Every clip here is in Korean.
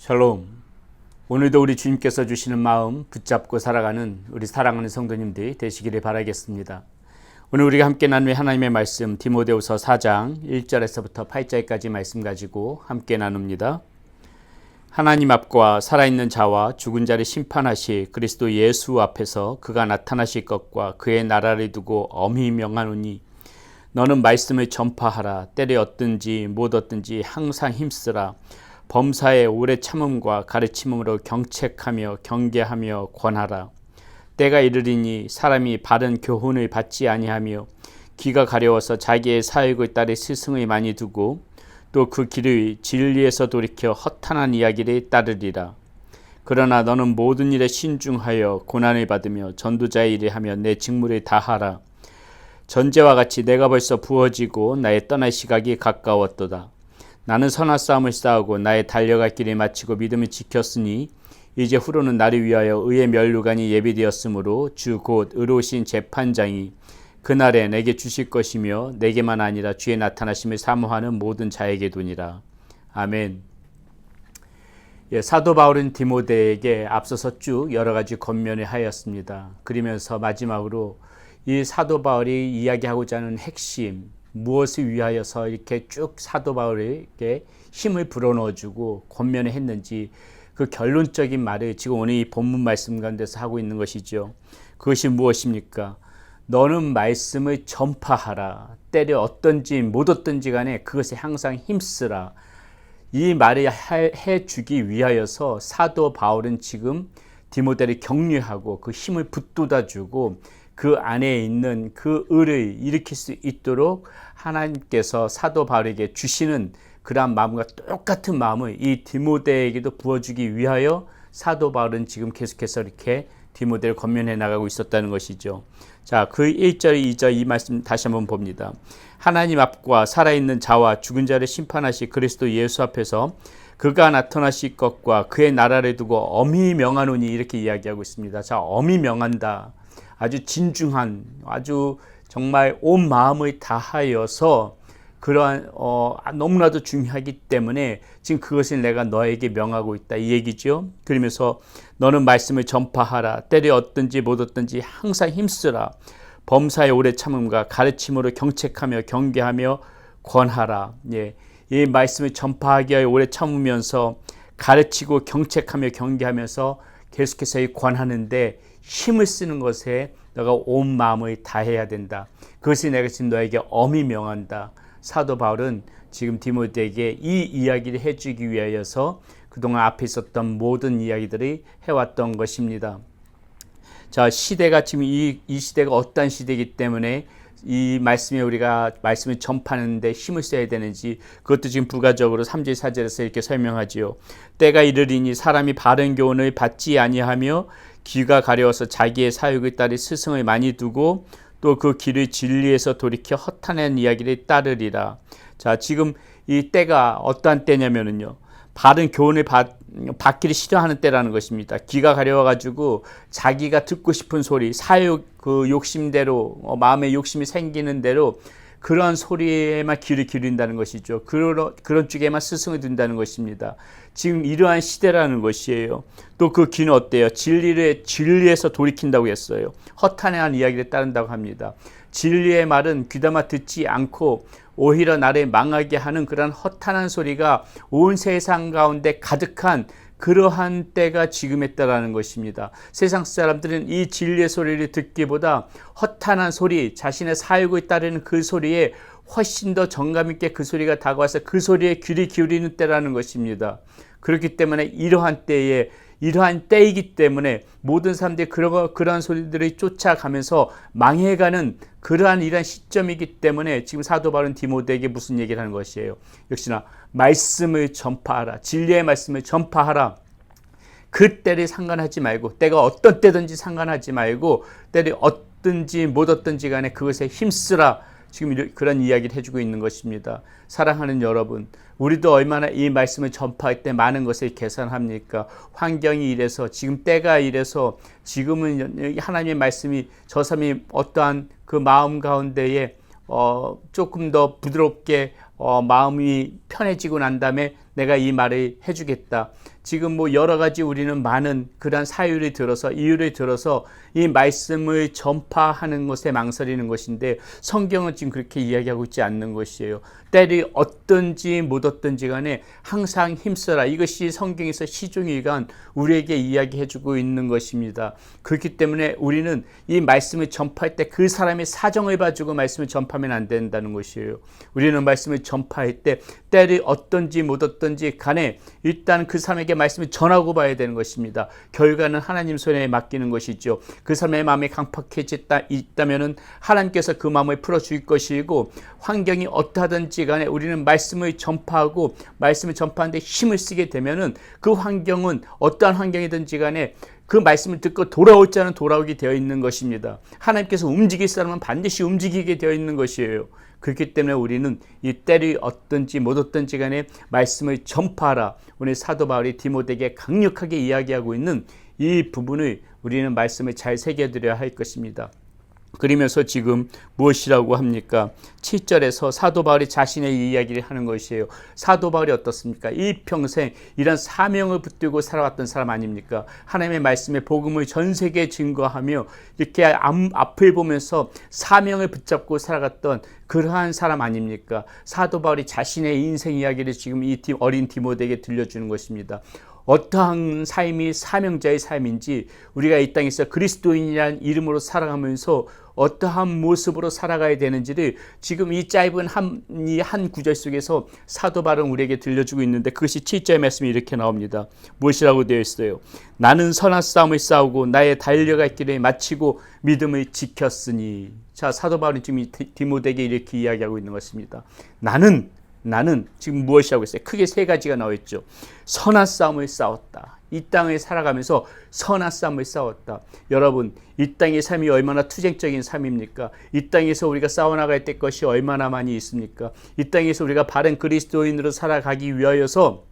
샬롬. 오늘도 우리 주님께서 주시는 마음 붙잡고 살아가는 우리 사랑하는 성도님들이 되시기를 바라겠습니다. 오늘 우리가 함께 나눌 하나님의 말씀 디모데후서 4장 1절에서부터 8절까지 말씀 가지고 함께 나눕니다. 하나님 앞과 살아있는 자와 죽은 자를 심판하실 그리스도 예수 앞에서 그가 나타나실 것과 그의 나라를 두고 엄히 명하노니 너는 말씀을 전파하라. 때를 얻든지 못 얻든지 항상 힘쓰라. 범사에 오래 참음과 가르침으로 경책하며 경계하며 권하라. 때가 이르리니 사람이 바른 교훈을 받지 아니하며 귀가 가려워서 자기의 사역을 따라 스승을 많이 두고 또 그 길을 진리에서 돌이켜 허탄한 이야기를 따르리라. 그러나 너는 모든 일에 신중하여 고난을 받으며 전도자의 일을 하며 내 직무를 다하라. 전제와 같이 내가 벌써 부어지고 나의 떠날 시각이 가까웠도다. 나는 선한 싸움을 싸우고 나의 달려갈 길을 마치고 믿음을 지켰으니 이제 후로는 나를 위하여 의의 면류관이 예비되었으므로 주 곧 의로우신 재판장이 그날에 내게 주실 것이며 내게만 아니라 주의 나타나심을 사모하는 모든 자에게 도니라. 아멘. 사도 바울은 디모데에게 앞서서 쭉 여러 가지 권면을 하였습니다. 그러면서 마지막으로 이 사도 바울이 이야기하고자 하는 핵심, 무엇을 위하여서 이렇게 쭉 사도 바울에게 힘을 불어넣어주고 권면을 했는지 그 결론적인 말을 지금 오늘 이 본문 말씀 가운데서 하고 있는 것이죠. 그것이 무엇입니까? 너는 말씀을 전파하라. 때려 얻든지 못 얻든지 간에 그것에 항상 힘쓰라. 이 말을 해주기 위하여서 사도 바울은 지금 디모데를 격려하고 그 힘을 붙돋아주고 그 안에 있는 그 의를 일으킬 수 있도록 하나님께서 사도 바울에게 주시는 그러한 마음과 똑같은 마음을 이 디모데에게도 부어주기 위하여 사도 바울은 지금 계속해서 이렇게 디모데를 권면해 나가고 있었다는 것이죠. 자, 그 1절, 2절 이 말씀 다시 한번 봅니다. 하나님 앞과 살아있는 자와 죽은 자를 심판하실 그리스도 예수 앞에서 그가 나타나실 것과 그의 나라를 두고 엄히 명하노니 이렇게 이야기하고 있습니다. 자, 엄히 명한다. 아주 진중한, 아주 정말 온 마음을 다하여서 그러한 너무나도 중요하기 때문에 지금 그것을 내가 너에게 명하고 있다 이 얘기죠. 그러면서 너는 말씀을 전파하라. 때를 얻든지 못 얻든지 항상 힘쓰라. 범사에 오래 참음과 가르침으로 경책하며 경계하며 권하라. 예, 이 말씀을 전파하기 위하여 오래 참으면서 가르치고 경책하며 경계하면서 계속해서 권하는데 힘을 쓰는 것에 너가 온 마음을 다해야 된다. 그것이 내가 지금 너에게 엄히 명한다. 사도 바울은 지금 디모데에게 이 이야기를 해주기 위하여서 그동안 앞에 있었던 모든 이야기들이 해왔던 것입니다. 자, 시대가 지금 이 시대가 어떤 시대이기 때문에 이 말씀에 우리가 말씀을 전파하는데 힘을 써야 되는지 그것도 지금 부가적으로 3절 4절에서 이렇게 설명하지요. 때가 이르리니 사람이 바른 교훈을 받지 아니하며 귀가 가려워서 자기의 사육을 따라 스승을 많이 두고 또 그 길을 진리에서 돌이켜 허탄한 이야기를 따르리라. 자, 지금 이 때가 어떠한 때냐면은요. 바른 교훈을 받기를 싫어하는 때라는 것입니다. 귀가 가려워가지고 자기가 듣고 싶은 소리, 사육 그 욕심대로 마음의 욕심이 생기는 대로 그런 소리에만 귀를 기울인다는 것이죠. 그런 쪽에만 스승을 둔다는 것입니다. 지금 이러한 시대라는 것이에요. 또 그 귀는 어때요? 진리에서 돌이킨다고 했어요. 허탄한 이야기를 따른다고 합니다. 진리의 말은 귀담아 듣지 않고 오히려 나를 망하게 하는 그런 허탄한 소리가 온 세상 가운데 가득한 그러한 때가 지금의 때라는 것입니다. 세상 사람들은 이 진리의 소리를 듣기보다 허탄한 소리, 자신의 사욕을 따르는 그 소리에 훨씬 더 정감 있게 그 소리가 다가와서 그 소리에 귀를 기울이는 때라는 것입니다. 그렇기 때문에 이러한 때이기 때문에 모든 사람들이 그러한 소리들을 쫓아가면서 망해가는 이러한 시점이기 때문에 지금 사도 바울은 디모데에게 무슨 얘기를 하는 것이에요. 역시나 말씀을 전파하라. 진리의 말씀을 전파하라. 그 때를 상관하지 말고 때가 어떤 때든지 상관하지 말고 때를 얻든지 못 얻든지 간에 그것에 힘쓰라. 지금 그런 이야기를 해주고 있는 것입니다. 사랑하는 여러분, 우리도 얼마나 이 말씀을 전파할 때 많은 것을 계산합니까? 환경이 이래서, 지금 때가 이래서, 지금은 하나님의 말씀이 저 사람이 어떠한 그 마음 가운데에 조금 더 부드럽게 마음이 편해지고 난 다음에 내가 이 말을 해주겠다. 지금 뭐 여러 가지 우리는 많은 그러한 사유를 들어서 이유를 들어서 이 말씀을 전파하는 것에 망설이는 것인데 성경은 지금 그렇게 이야기하고 있지 않는 것이에요. 때를 얻든지 못 얻든지 간에 항상 힘써라. 이것이 성경에서 시종일관 우리에게 이야기해주고 있는 것입니다. 그렇기 때문에 우리는 이 말씀을 전파할 때 그 사람의 사정을 봐주고 말씀을 전파하면 안 된다는 것이에요. 우리는 말씀을 전파할 때 때를 얻든지 못 얻든지 간에 일단 그 사람에게 말씀을 전하고 봐야 되는 것입니다. 결과는 하나님 손에 맡기는 것이죠. 그 사람의 마음이 강팍해졌다면 하나님께서 그 마음을 풀어줄 것이고, 환경이 어떠하든지 간에 우리는 말씀을 전파하고 말씀을 전파하는데 힘을 쓰게 되면은 그 환경은 어떠한 환경이든지 간에 그 말씀을 듣고 돌아올 자는 돌아오게 되어 있는 것입니다. 하나님께서 움직일 사람은 반드시 움직이게 되어 있는 것이에요. 그렇기 때문에 우리는 이 때를 얻든지 못 얻든지 간에 말씀을 전파하라. 오늘 사도 바울이 디모데에게 강력하게 이야기하고 있는 이 부분을 우리는 말씀을 잘 새겨드려야 할 것입니다. 그러면서 지금 무엇이라고 합니까? 7절에서 사도 바울이 자신의 이야기를 하는 것이에요. 사도 바울이 어떻습니까? 이 평생 이런 사명을 붙들고 살아왔던 사람 아닙니까? 하나님의 말씀에 복음을 전 세계에 증거하며 이렇게 앞을 보면서 사명을 붙잡고 살아갔던 그러한 사람 아닙니까? 사도 바울이 자신의 인생 이야기를 지금 이 어린 디모데에게 들려주는 것입니다. 어떠한 삶이 사명자의 삶인지, 우리가 이 땅에서 그리스도인이라는 이름으로 살아가면서 어떠한 모습으로 살아가야 되는지를 지금 이 짧은 한 구절 속에서 사도 바울은 우리에게 들려주고 있는데, 그것이 7절 말씀이 이렇게 나옵니다. 무엇이라고 되어 있어요? 나는 선한 싸움을 싸우고 나의 달려갈 길을 마치고 믿음을 지켰으니. 자, 사도 바울은 지금 디모데에게 이렇게 이야기하고 있는 것입니다. 나는 지금 무엇이 하고 있어요? 크게 세 가지가 나와 있죠. 선한 싸움을 싸웠다. 이 땅에 살아가면서 선한 싸움을 싸웠다. 여러분, 이 땅의 삶이 얼마나 투쟁적인 삶입니까? 이 땅에서 우리가 싸워나갈 때 것이 얼마나 많이 있습니까? 이 땅에서 우리가 바른 그리스도인으로 살아가기 위하여서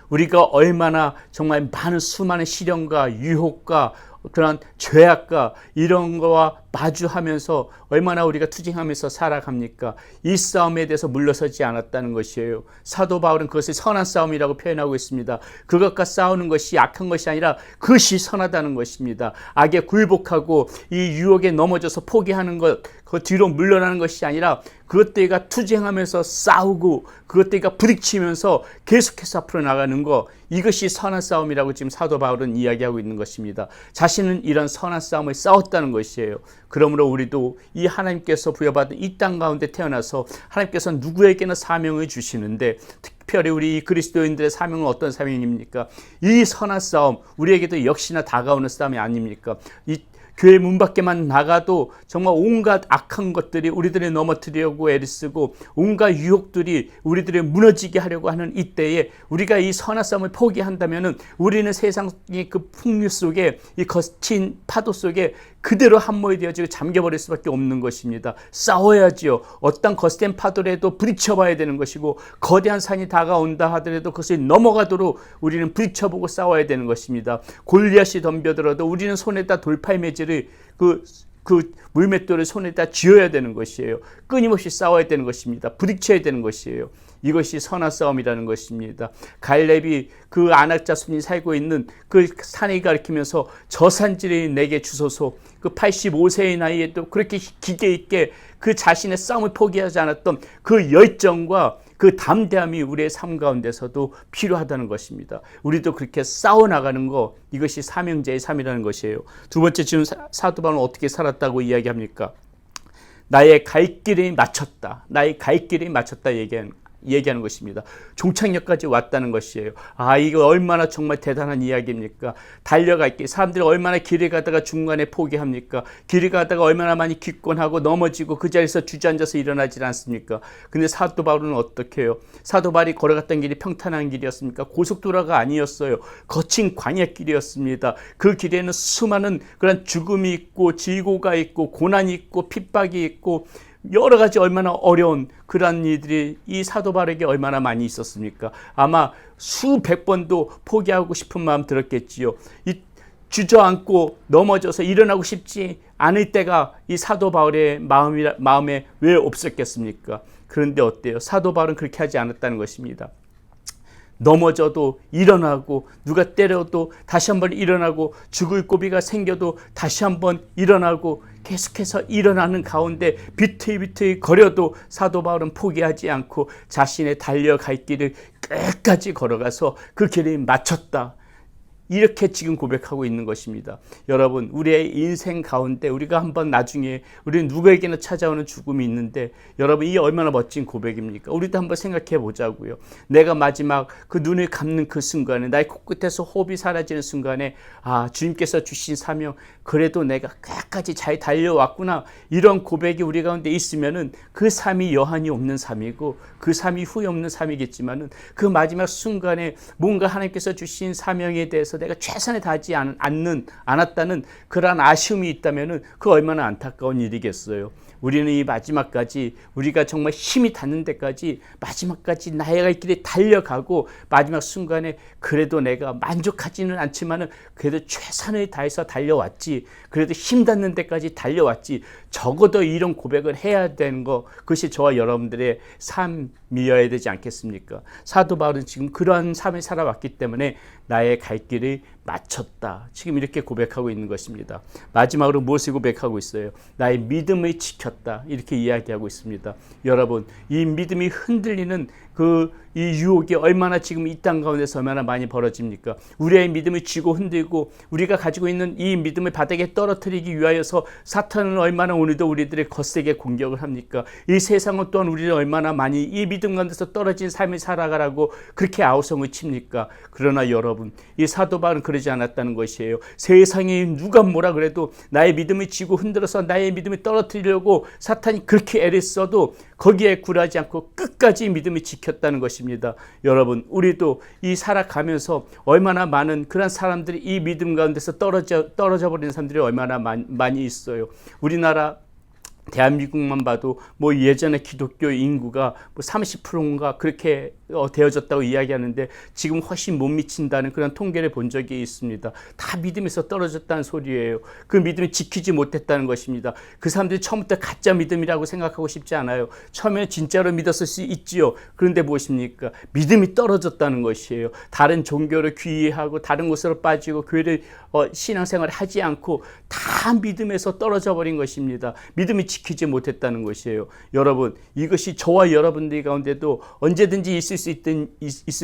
우리가 얼마나 정말 많은 수많은 시련과 유혹과 그런 죄악과 이런 거와 마주하면서 얼마나 우리가 투쟁하면서 살아갑니까? 이 싸움에 대해서 물러서지 않았다는 것이에요. 사도 바울은 그것을 선한 싸움이라고 표현하고 있습니다. 그것과 싸우는 것이 악한 것이 아니라 그것이 선하다는 것입니다. 악에 굴복하고 이 유혹에 넘어져서 포기하는 것, 그 뒤로 물러나는 것이 아니라 그것들과 투쟁하면서 싸우고 그것들과 부딪히면서 계속해서 앞으로 나가는 것, 이것이 선한 싸움이라고 지금 사도 바울은 이야기하고 있는 것입니다. 자신은 이런 선한 싸움을 싸웠다는 것이에요. 그러므로 우리도 이 하나님께서 부여받은 이 땅 가운데 태어나서 하나님께서 누구에게나 사명을 주시는데, 특별히 우리 그리스도인들의 사명은 어떤 사명입니까? 이 선한 싸움, 우리에게도 역시나 다가오는 싸움이 아닙니까? 이 교회 문 밖에만 나가도 정말 온갖 악한 것들이 우리들을 넘어뜨리려고 애를 쓰고 온갖 유혹들이 우리들을 무너지게 하려고 하는 이때에 우리가 이 선한 싸움을 포기한다면 우리는 세상의 그 풍류 속에, 이 거친 파도 속에 그대로 함몰이 되어지고 잠겨버릴 수밖에 없는 것입니다. 싸워야지요. 어떤 거센 파도라도 부딪혀봐야 되는 것이고, 거대한 산이 다가온다 하더라도 그것을 넘어가도록 우리는 부딪혀보고 싸워야 되는 것입니다. 골리앗이 덤벼들어도 우리는 손에다 돌팔 매질을 그 물맷돌을 손에다 쥐어야 되는 것이에요. 끊임없이 싸워야 되는 것입니다. 부딪혀야 되는 것이에요. 이것이 선한 싸움이라는 것입니다. 갈렙이 그 아낙 자손이 살고 있는 그 산을 가리키면서 저 산지를 내게 주소서, 그 85세의 나이에도 그렇게 기계 있게 그 자신의 싸움을 포기하지 않았던 그 열정과 그 담대함이 우리의 삶 가운데서도 필요하다는 것입니다. 우리도 그렇게 싸워나가는 것, 이것이 사명자의 삶이라는 것이에요. 두 번째, 지금 사도 바울은 어떻게 살았다고 이야기합니까? 나의 갈 길을 마쳤다. 나의 갈 길을 마쳤다 얘기하는 것입니다. 종착역까지 왔다는 것이에요. 아, 이거 얼마나 정말 대단한 이야기입니까? 달려갈 길, 사람들이 얼마나 길을 가다가 중간에 포기합니까? 길을 가다가 얼마나 많이 기권하고 넘어지고 그 자리에서 주저앉아서 일어나질 않습니까? 근데 사도 바울은 어떻게 해요? 사도 바울이 걸어갔던 길이 평탄한 길이었습니까? 고속도로가 아니었어요. 거친 광야길이었습니다. 그 길에는 수많은 그런 죽음이 있고 지고가 있고 고난이 있고 핍박이 있고 여러 가지 얼마나 어려운 그런 일들이 이 사도 바울에게 얼마나 많이 있었습니까? 아마 수백 번도 포기하고 싶은 마음 들었겠지요. 이 주저앉고 넘어져서 일어나고 싶지 않을 때가 이 사도 바울의 마음에 왜 없었겠습니까? 그런데 어때요? 사도 바울은 그렇게 하지 않았다는 것입니다. 넘어져도 일어나고 누가 때려도 다시 한번 일어나고 죽을 고비가 생겨도 다시 한번 일어나고 계속해서 일어나는 가운데 비틀비틀 거려도 사도 바울은 포기하지 않고 자신의 달려갈 길을 끝까지 걸어가서 그 길을 마쳤다. 이렇게 지금 고백하고 있는 것입니다. 여러분, 우리의 인생 가운데 우리가 한번 나중에 우리 누구에게나 찾아오는 죽음이 있는데 여러분, 이게 얼마나 멋진 고백입니까? 우리도 한번 생각해 보자고요. 내가 마지막 그 눈을 감는 그 순간에, 나의 코끝에서 호흡이 사라지는 순간에, 아, 주님께서 주신 사명, 그래도 내가 끝까지 잘 달려왔구나, 이런 고백이 우리 가운데 있으면은 그 삶이 여한이 없는 삶이고 그 삶이 후회 없는 삶이겠지만은 그 마지막 순간에 뭔가 하나님께서 주신 사명에 대해서 내가 최선을 다하지 않았다는 그러한 아쉬움이 있다면은 그 얼마나 안타까운 일이겠어요. 우리는 이 마지막까지, 우리가 정말 힘이 닿는 데까지 마지막까지 나의 갈 길에 달려가고 마지막 순간에 그래도 내가 만족하지는 않지만은 그래도 최선을 다해서 달려왔지, 그래도 힘 닿는 데까지 달려왔지, 적어도 이런 고백을 해야 되는 거, 그것이 저와 여러분들의 삶이어야 되지 않겠습니까? 사도 바울은 지금 그러한 삶을 살아왔기 때문에 나의 갈 길을 마쳤다, 지금 이렇게 고백하고 있는 것입니다. 마지막으로 무엇을 고백하고 있어요? 나의 믿음을 지켰다, 이렇게 이야기하고 있습니다. 여러분, 이 믿음이 흔들리는 이 유혹이 얼마나 지금 이 땅 가운데서 얼마나 많이 벌어집니까? 우리의 믿음을 쥐고 흔들고 우리가 가지고 있는 이 믿음을 바닥에 떨어뜨리기 위하여서 사탄은 얼마나 오늘도 우리들의 거세게 공격을 합니까? 이 세상은 또한 우리를 얼마나 많이 이 믿음 가운데서 떨어진 삶을 살아가라고 그렇게 아우성을 칩니까? 그러나 여러분, 이 사도 바울은 그러지 않았다는 것이에요. 세상에 누가 뭐라 그래도 나의 믿음을 쥐고 흔들어서 나의 믿음을 떨어뜨리려고 사탄이 그렇게 애를 써도 거기에 굴하지 않고 끝까지 믿음을 지켰다는 것입니다. 여러분, 우리도 이 살아가면서 얼마나 많은 그런 사람들이 이 믿음 가운데서 떨어져 버리는 사람들이 얼마나 많이 있어요. 우리나라 대한민국만 봐도 뭐 예전에 기독교 인구가 뭐 30%인가 그렇게 되어졌다고 이야기하는데 지금 훨씬 못 미친다는 그런 통계를 본 적이 있습니다. 다 믿음에서 떨어졌다는 소리예요. 그 믿음을 지키지 못했다는 것입니다. 그 사람들이 처음부터 가짜 믿음이라고 생각하고 싶지 않아요. 처음에 진짜로 믿었을 수 있지요. 그런데 무엇입니까? 믿음이 떨어졌다는 것이에요. 다른 종교를 귀의하고 다른 곳으로 빠지고 교회를 신앙생활을 하지 않고 다 믿음에서 떨어져 버린 것입니다. 믿음이 지키지 못했다는 것이에요. 여러분, 이것이 저와 여러분들 가운데도 언제든지 있을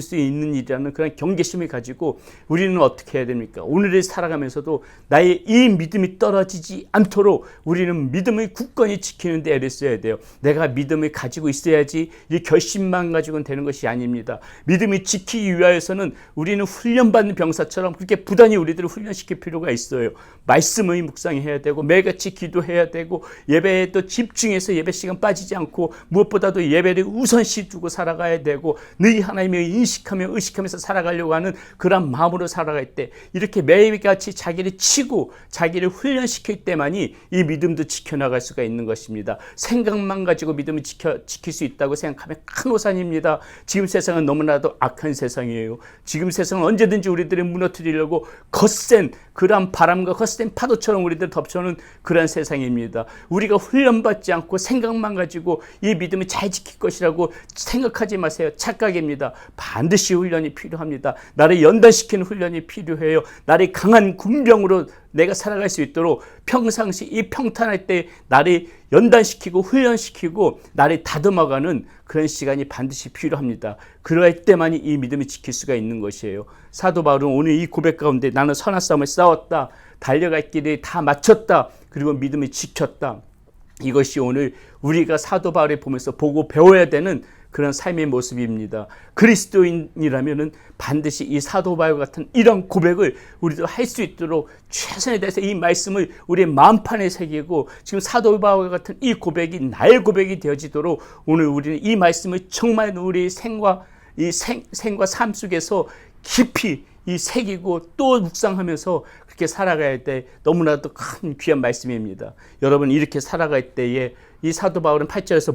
수 있는 일이라는 그런 경계심을 가지고 우리는 어떻게 해야 됩니까? 오늘을 살아가면서도 나의 이 믿음이 떨어지지 않도록 우리는 믿음을 굳건히 지키는 데 애를 써야 돼요. 내가 믿음을 가지고 있어야지 이 결심만 가지고는 되는 것이 아닙니다. 믿음을 지키기 위하여서는 우리는 훈련받는 병사처럼 그렇게 부단히 우리들을 훈련시킬 필요가 있어요. 말씀의 묵상해야 되고 매일같이 기도해야 되고 예배에 또 집중해서 예배 시간 빠지지 않고 무엇보다도 예배를 우선시 두고 살아가야 되고 늘 하나님을 인식하며 의식하면서 살아가려고 하는 그런 마음으로 살아갈 때 이렇게 매일같이 자기를 치고 자기를 훈련시킬 때만이 이 믿음도 지켜나갈 수가 있는 것입니다. 생각만 가지고 믿음을 지킬 수 있다고 생각하면 큰 오산입니다. 지금 세상은 너무나도 악한 세상이에요. 지금 세상은 언제든지 우리들을 무너뜨리려고 거센 그러한 바람과 거센 파도처럼 우리들 덮쳐오는 그런 세상입니다. 우리가 훈련받지 않고 생각만 가지고 이 믿음을 잘 지킬 것이라고 생각하지 마세요. 착각입니다. 반드시 훈련이 필요합니다. 나를 연단시키는 훈련이 필요해요. 나를 강한 군병으로 내가 살아갈 수 있도록 평상시 이 평탄할 때 나를 연단시키고 훈련시키고 나를 다듬어가는 그런 시간이 반드시 필요합니다. 그럴 때만이 이 믿음을 지킬 수가 있는 것이에요. 사도 바울은 오늘 이 고백 가운데 나는 선한 싸움을 싸웠다, 달려갈 길을 다 마쳤다, 그리고 믿음을 지켰다. 이것이 오늘 우리가 사도 바울을 보면서 보고 배워야 되는 그런 삶의 모습입니다. 그리스도인이라면은 반드시 이 사도 바울 같은 이런 고백을 우리도 할 수 있도록 최선에 다해서 이 말씀을 우리의 마음판에 새기고 지금 사도 바울 같은 이 고백이 나의 고백이 되어지도록 오늘 우리는 이 말씀을 정말 우리의 생과 삶 속에서 깊이 이 새기고 또 묵상하면서 그렇게 살아가야 돼. 너무나도 큰 귀한 말씀입니다. 여러분, 이렇게 살아갈 때에 이 사도 바울은 8절에서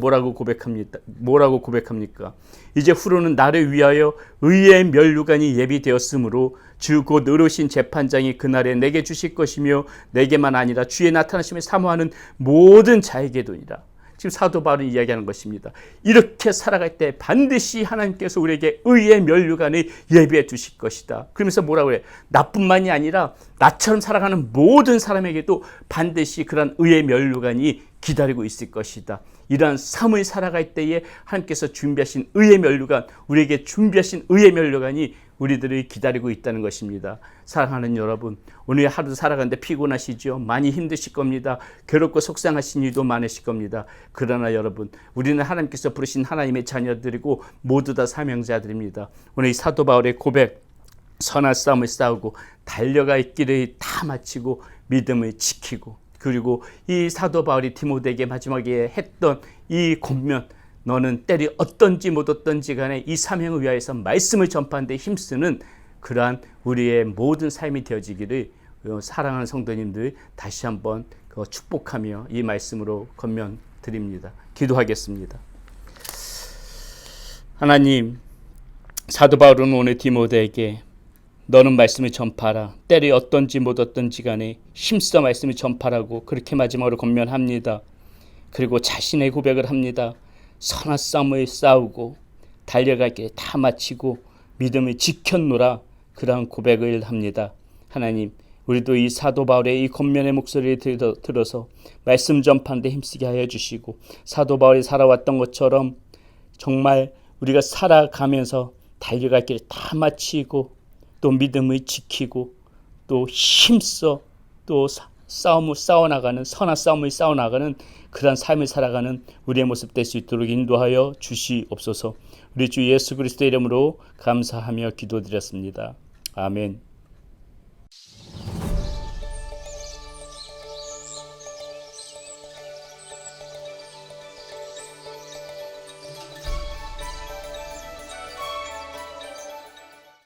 뭐라고 고백합니까? 이제 후로는 나를 위하여 의의 면류관이 예비되었으므로 주 곧 의로우신 재판장이 그날에 내게 주실 것이며 내게만 아니라 주의 나타나심을 사모하는 모든 자에게도니라. 지금 사도 바울은 이야기하는 것입니다. 이렇게 살아갈 때 반드시 하나님께서 우리에게 의의 면류관을 예비해 주실 것이다. 그러면서 뭐라고 그래? 나뿐만이 아니라 나처럼 살아가는 모든 사람에게도 반드시 그런 의의 면류관이 기다리고 있을 것이다. 이러한 삶을 살아갈 때에 하나님께서 준비하신 의의 면류관, 우리에게 준비하신 의의 면류관이 우리들을 기다리고 있다는 것입니다. 사랑하는 여러분, 오늘 하루 살아가는데 피곤하시죠? 많이 힘드실 겁니다. 괴롭고 속상하신 일도 많으실 겁니다. 그러나 여러분, 우리는 하나님께서 부르신 하나님의 자녀들이고 모두 다 사명자들입니다. 오늘 이 사도 바울의 고백, 선한 싸움을 싸우고 달려갈 길을 다 마치고 믿음을 지키고, 그리고 이 사도 바울이 디모데에게 마지막에 했던 이 권면, 너는 때리 어떤지 못 어떤지 간에 이 사명을 위하여서 말씀을 전파하는 데 힘쓰는 그러한 우리의 모든 삶이 되어지기를 사랑하는 성도님들 다시 한번 축복하며 이 말씀으로 권면 드립니다. 기도하겠습니다. 하나님, 사도 바울은 오늘 디모데에게 너는 말씀을 전파하라. 때리 어떤지 못 어떤지 간에 힘써 말씀을 전파라고 그렇게 마지막으로 권면합니다. 그리고 자신의 고백을 합니다. 선한 싸움을 싸우고 달려갈 길 다 마치고 믿음을 지켰노라. 그러한 고백을 합니다. 하나님, 우리도 이 사도 바울의 이 권면의 목소리를 들어서 말씀 전파하는 데 힘쓰게 하여 주시고, 사도 바울이 살아왔던 것처럼 정말 우리가 살아가면서 달려갈 길 다 마치고 또 믿음을 지키고 또 힘써 또 싸움을 싸워나가는, 선한 싸움을 싸워나가는 그런 삶을 살아가는 우리의 모습 될 수 있도록 인도하여 주시옵소서. 우리 주 예수 그리스도의 이름으로 감사하며 기도드렸습니다. 아멘.